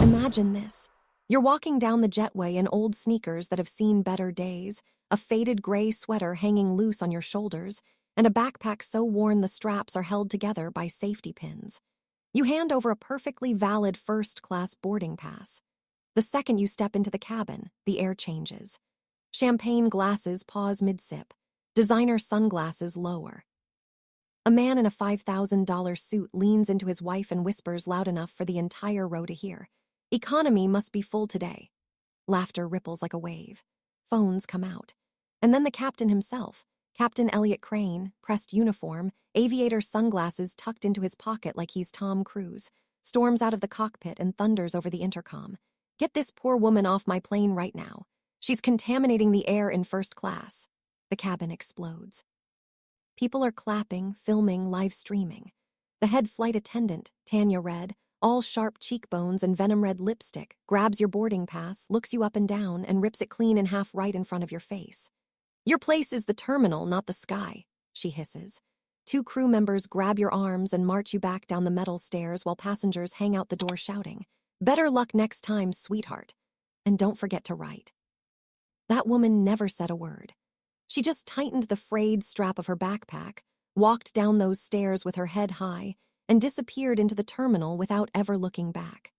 Imagine this. You're walking down the jetway in old sneakers that have seen better days, a faded gray sweater hanging loose on your shoulders, and a backpack so worn the straps are held together by safety pins. You hand over a perfectly valid first-class boarding pass. The second you step into the cabin, the air changes. Champagne glasses pause mid-sip. Designer sunglasses lower. A man in a $5,000 suit leans into his wife and whispers loud enough for the entire row to hear. Economy must be full today. Laughter ripples like a wave. Phones come out. And then the captain himself, Captain Elliot Crane, pressed uniform, aviator sunglasses tucked into his pocket like he's Tom Cruise, storms out of the cockpit and thunders over the intercom. Get this poor woman off my plane right now. She's contaminating the air in first class. The cabin explodes. People are clapping, filming, live streaming. The head flight attendant, Tanya Red, all sharp cheekbones and venom-red lipstick, grabs your boarding pass, looks you up and down, and rips it clean in half right in front of your face. Your place is the terminal, not the sky, she hisses. Two crew members grab your arms and march you back down the metal stairs while passengers hang out the door shouting, "Better luck next time, sweetheart. And don't forget to write." That woman never said a word. She just tightened the frayed strap of her backpack, walked down those stairs with her head high, and disappeared into the terminal without ever looking back.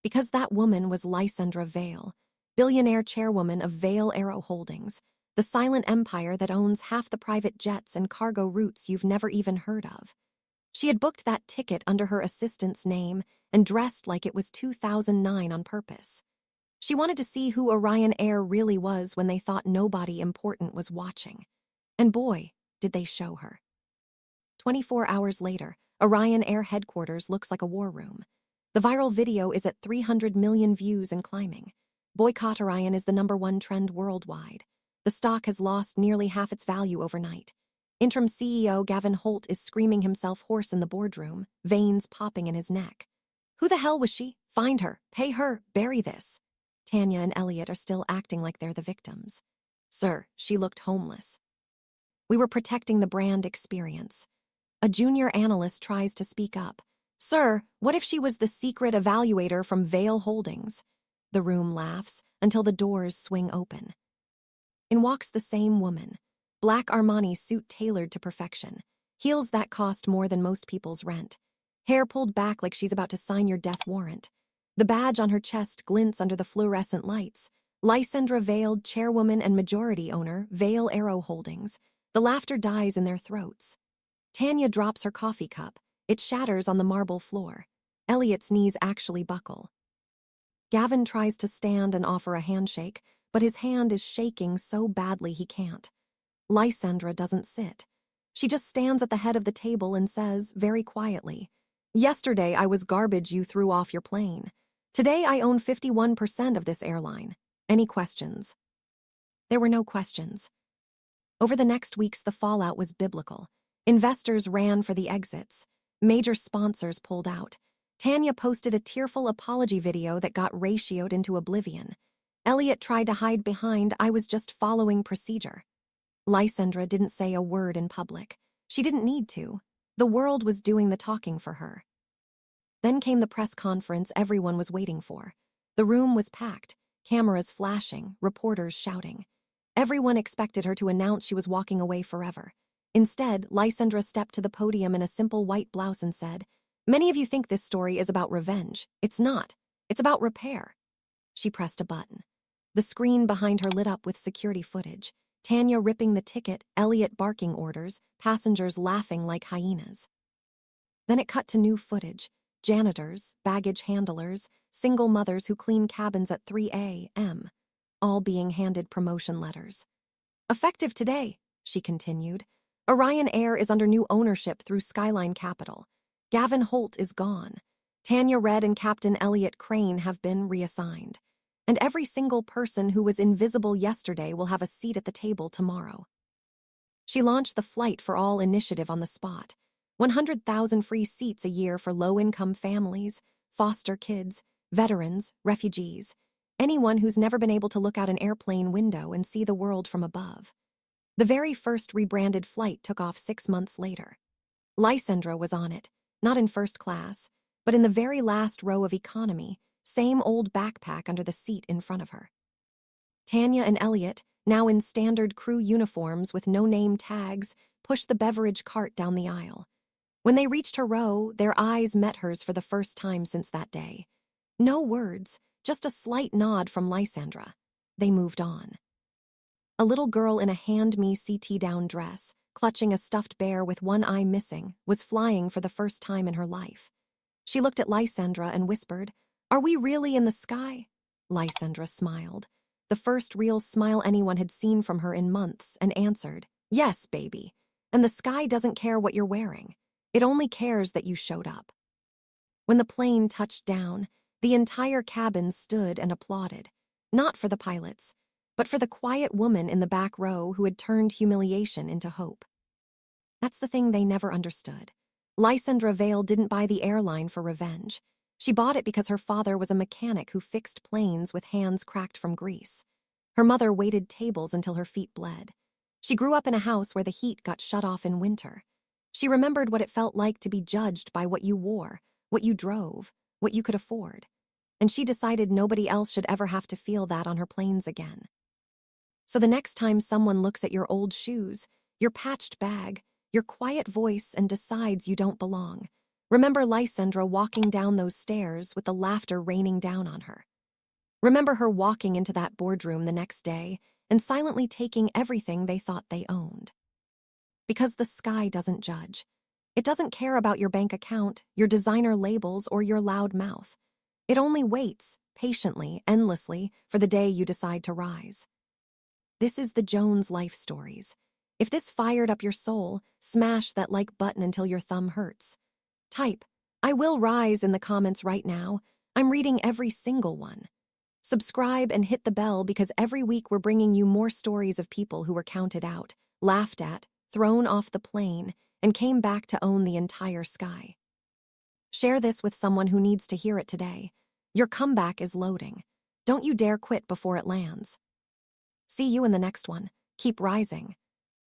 Because that woman was Lysandra Vale, billionaire chairwoman of Vale Aero Holdings, the silent empire that owns half the private jets and cargo routes you've never even heard of. She had booked that ticket under her assistant's name and dressed like it was 2009 on purpose. She wanted to see who Orion Air really was when they thought nobody important was watching. And boy, did they show her. 24 hours later, Orion Air headquarters looks like a war room. The viral video is at 300 million views and climbing. Boycott Orion is the #1 trend worldwide. The stock has lost nearly half its value overnight. Interim CEO Gavin Holt is screaming himself hoarse in the boardroom, veins popping in his neck. Who the hell was she? Find her, pay her, bury this. Tanya and Elliot are still acting like they're the victims. Sir, she looked homeless. We were protecting the brand experience. A junior analyst tries to speak up. Sir, what if she was the secret evaluator from Vale Holdings? The room laughs until the doors swing open. In walks the same woman. Black Armani suit tailored to perfection. Heels that cost more than most people's rent. Hair pulled back like she's about to sign your death warrant. The badge on her chest glints under the fluorescent lights. Lysandra Vale, chairwoman and majority owner, Vale Aero Holdings. The laughter dies in their throats. Tanya drops her coffee cup. It shatters on the marble floor. Elliot's knees actually buckle. Gavin tries to stand and offer a handshake, but his hand is shaking so badly he can't. Lysandra doesn't sit. She just stands at the head of the table and says, very quietly, "Yesterday I was garbage you threw off your plane. Today I own 51% of this airline. Any questions?" There were no questions. Over the next weeks, the fallout was biblical. Investors ran for the exits. Major sponsors pulled out. Tanya posted a tearful apology video that got ratioed into oblivion. Elliot tried to hide behind, "I was just following procedure." Lysandra didn't say a word in public. She didn't need to. The world was doing the talking for her. Then came the press conference everyone was waiting for. The room was packed, cameras flashing, reporters shouting. Everyone expected her to announce she was walking away forever. Instead, Lysandra stepped to the podium in a simple white blouse and said, "Many of you think this story is about revenge. It's not. It's about repair." She pressed a button. The screen behind her lit up with security footage. Tanya ripping the ticket, Elliot barking orders, passengers laughing like hyenas. Then it cut to new footage. Janitors, baggage handlers, single mothers who clean cabins at 3 a.m., all being handed promotion letters. "Effective today," she continued. "Orion Air is under new ownership through Skyline Capital. Gavin Holt is gone. Tanya Red and Captain Elliot Crane have been reassigned. And every single person who was invisible yesterday will have a seat at the table tomorrow." She launched the Flight for All initiative on the spot. 100,000 free seats a year for low-income families, foster kids, veterans, refugees, anyone who's never been able to look out an airplane window and see the world from above. The very first rebranded flight took off 6 months later. Lysandra was on it, not in first class, but in the very last row of economy, Same old backpack under the seat in front of her. Tanya and Elliot, now in standard crew uniforms with no-name tags, pushed the beverage cart down the aisle. When they reached her row, their eyes met hers for the first time since that day. No words, just a slight nod from Lysandra. They moved on. A little girl in a hand-me-CT-down dress, clutching a stuffed bear with one eye missing, was flying for the first time in her life. She looked at Lysandra and whispered, "Are we really in the sky?" Lysandra smiled, the first real smile anyone had seen from her in months, and answered, "Yes, baby. And the sky doesn't care what you're wearing. It only cares that you showed up." When the plane touched down, the entire cabin stood and applauded, not for the pilots, but for the quiet woman in the back row who had turned humiliation into hope. That's the thing they never understood. Lysandra Vale didn't buy the airline for revenge. She bought it because her father was a mechanic who fixed planes with hands cracked from grease. Her mother waited tables until her feet bled. She grew up in a house where the heat got shut off in winter. She remembered what it felt like to be judged by what you wore, what you drove, what you could afford. And she decided nobody else should ever have to feel that on her planes again. So the next time someone looks at your old shoes, your patched bag, your quiet voice, and decides you don't belong, remember Lysandra walking down those stairs with the laughter raining down on her. Remember her walking into that boardroom the next day and silently taking everything they thought they owned. Because the sky doesn't judge. It doesn't care about your bank account, your designer labels, or your loud mouth. It only waits, patiently, endlessly, for the day you decide to rise. This is the Jones life stories. If this fired up your soul, smash that like button until your thumb hurts. Type, "I will rise" in the comments right now. I'm reading every single one. Subscribe and hit the bell because every week we're bringing you more stories of people who were counted out, laughed at, thrown off the plane, and came back to own the entire sky. Share this with someone who needs to hear it today. Your comeback is loading. Don't you dare quit before it lands. See you in the next one. Keep rising.